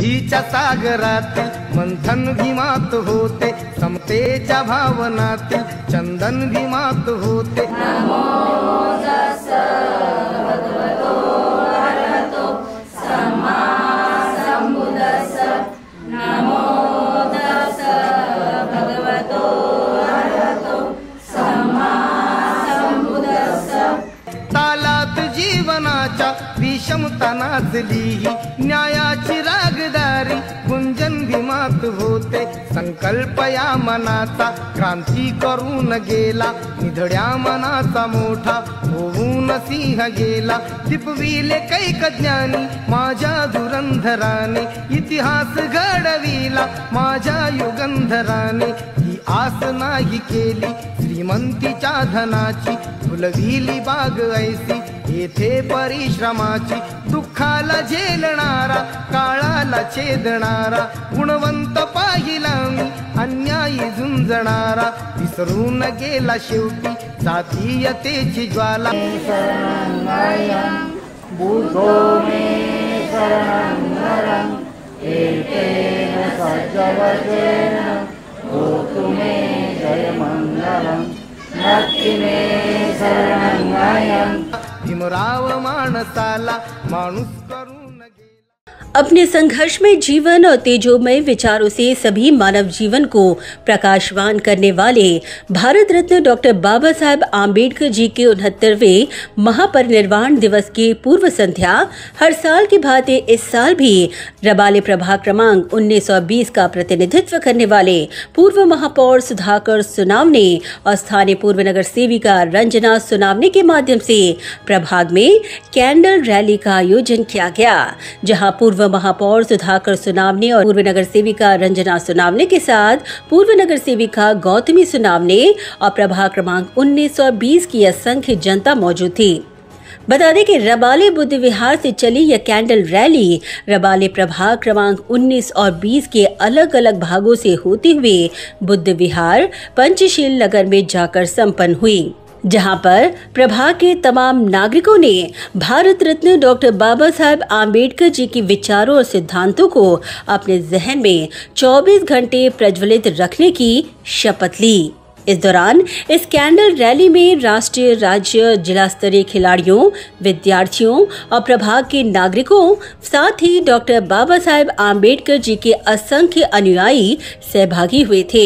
बुद्धीच्या सागरातील मंथन भीमात होते, समतेच्या भावनातील चंदन भीमात होते। नमो तस्स भगवतो अरहतो सम्मा संबुद्धस्स। नमो तस्स भगवतो अरहतो सम्मा संबुद्धस्स। तालात जीवनाच्या विषमता नाचली, न्यायाची रागदारी गुंजन भीमात होते। संकल्प या मनाचा क्रांती करून गेला, निधड्या मनाचा मोठा होऊन सिंह गेला। दिपविले कैक ज्ञानी माझ्या धुरंधराने, इतिहास घडविला माझ्या युगंधराने। ही आस नाही केली श्रीमंतीच्या धनाची, फुलविली बाग ऐसी येथे परिश्रमाची। दुःखाला झेलणारा काळाला छेदणारा, गुणवंत पाहिला मी अन्यायी झुंजणारा। विसरून गेला शेवटी जातीयतेची ज्वाला। बुद्धो मे शरणं वरं, एतेन सज्जवचेन होतु मे जयमंगलं। नक्की मे शरणं वरं। भीमराव माणसाला माणूस करून गेला। अपने संघर्ष में जीवन और तेजोमय विचारों से सभी मानव जीवन को प्रकाशवान करने वाले भारत रत्न डॉक्टर बाबा साहेब आम्बेडकर जी के 69वें महापरिनिर्वाण दिवस की पूर्व संध्या हर साल की भांति इस साल भी रबाले प्रभाग क्रमांक 1920 का प्रतिनिधित्व करने वाले पूर्व महापौर सुधाकर सुनावने और स्थानीय पूर्व नगर सेविका रंजना सुनावने के माध्यम से प्रभाग में कैंडल रैली का आयोजन किया गया, जहां पूर्व महापौर सुधाकर सुनावने और पूर्व नगर सेविका रंजना सुनावने के साथ पूर्व नगर सेविका गौतमी सुनावने और प्रभाग क्रमांक 1920 की असंख्य जनता मौजूद थी। बता दें कि रबाले बुद्ध विहार से चली यह कैंडल रैली रबाले प्रभाग क्रमांक 19 और 20 के अलग अलग भागों से होते हुए बुद्ध विहार पंचशील नगर में जाकर संपन्न हुई, जहां पर प्रभाग के तमाम नागरिकों ने भारत रत्न डॉक्टर बाबा साहेब आम्बेडकर जी के विचारों और सिद्धांतों को अपने जहन में 24 घंटे प्रज्वलित रखने की शपथ ली। इस दौरान इस कैंडल रैली में राष्ट्रीय, राज्य, जिला स्तरीय खिलाड़ियों, विद्यार्थियों और प्रभाग के नागरिकों, साथ ही डॉक्टर बाबा साहेब आम्बेडकर जी के असंख्य अनुयायी सहभागी हुए थे।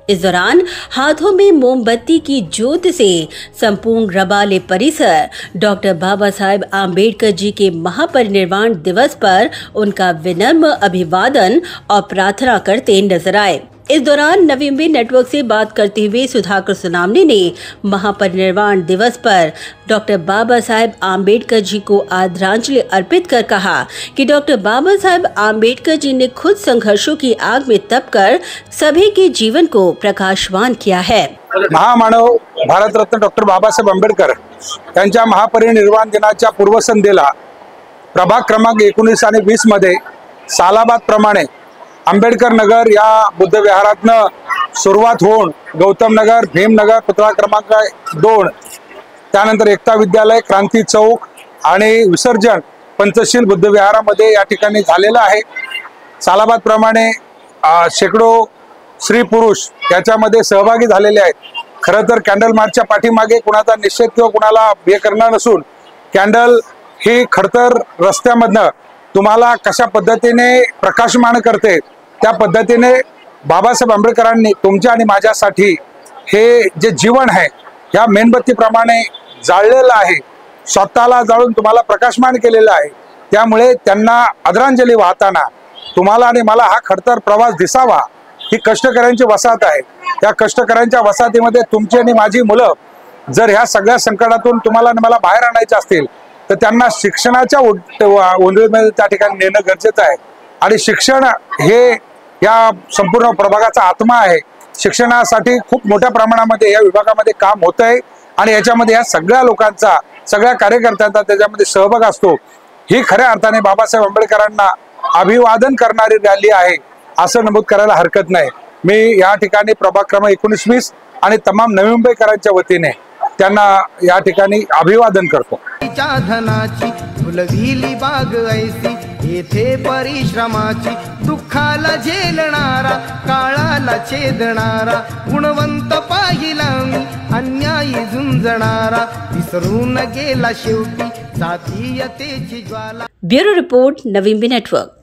इस दौरान हाथों में मोमबत्ती की ज्योत से संपूर्ण रबाले परिसर डॉक्टर बाबा साहेब आम्बेडकर जी के महापरिनिर्वाण दिवस पर उनका विनम्र अभिवादन और प्रार्थना करते नजर आए। इस दौरान नवी मुंबई नेटवर्क से बात करते हुए सुधाकर सुनावने ने महापरिनिर्वाण दिवस पर डॉक्टर बाबा साहेब आम्बेडकर जी को आदरांजलि अर्पित कर कहा कि डॉक्टर बाबा साहेब आम्बेडकर जी ने खुद संघर्षों की आग में तपकर सभी के जीवन को प्रकाशवान किया है। महामानव भारत रत्न डॉक्टर बाबासाहेब आंबेडकर यांच्या महापरिनिर्वाण दिनाच्या पूर्वसंध्येला प्रभाग क्रमांक 19 आणि 20 मध्ये सालाबाद प्रमाणे आंबेडकर नगर या बुद्ध विहारातनं सुरुवात होऊन गौतम नगर, भीमनगर, पुतळा क्रमांक 2, त्यानंतर एकता विद्यालय, क्रांती चौक आणि विसर्जन पंचशील बुद्ध विहारामध्ये या ठिकाणी झालेलं आहे। सालाबाद प्रमाणे शेकडो स्त्री पुरुष याच्यामध्ये सहभागी झालेले आहेत। खरं तर कॅन्डल मार्चच्या पाठीमागे कुणाचा निषेध किंवा कुणाला हे करणार नसून कॅन्डल ही खडतर रस्त्यामधनं तुम्हाला कशा पद्धतीने प्रकाशमान करते त्या पद्धतीने बाबासाहेब आंबेडकरांनी तुमच्या आणि माझ्यासाठी हे जे जीवन आहे ह्या मेणबत्तीप्रमाणे जाळलेलं आहे, स्वतःला जाळून तुम्हाला प्रकाशमान केलेलं आहे। त्यामुळे त्यांना आदरांजली वाहताना तुम्हाला आणि मला हा खडतर प्रवास दिसावा। ही कष्टकऱ्यांची वसाहत आहे, त्या कष्टकऱ्यांच्या वसाहतीमध्ये तुमची आणि माझी मुलं जर ह्या सगळ्या संकटातून तुम्हाला आणि मला बाहेर आणायचे असतील तर त्यांना शिक्षणाच्या उंदीमध्ये त्या ठिकाणी नेणं गरजेचं आहे। आणि शिक्षण हे या संपूर्ण प्रभागाचा आत्मा आहे। शिक्षणासाठी खूप मोठ्या प्रमाणामध्ये या विभागामध्ये काम होत आहे आणि याच्यामध्ये या सगळ्या लोकांचा, सगळ्या कार्यकर्त्यांचा त्याच्यामध्ये सहभाग असतो। ही खऱ्या अर्थाने बाबासाहेब आंबेडकरांना अभिवादन करणारी रॅली आहे असं नमूद करायला हरकत नाही। मी या ठिकाणी प्रभाग क्रमांक 19-20 आणि तमाम नवी मुंबईकरांच्या वतीने त्यांना या ठिकाणी अभिवादन करतो। धनाची फुलविली बाग ऐसी येथे परिश्रमाची दुःखाला झेलणारा काळाला छेदणारा गुणवंत पाहिला मी अन्यायी झुंजणारा विसरून गेला शेवटी जातीयतेची ज्वाला। ब्युरो रिपोर्ट नवी नेटवर्क।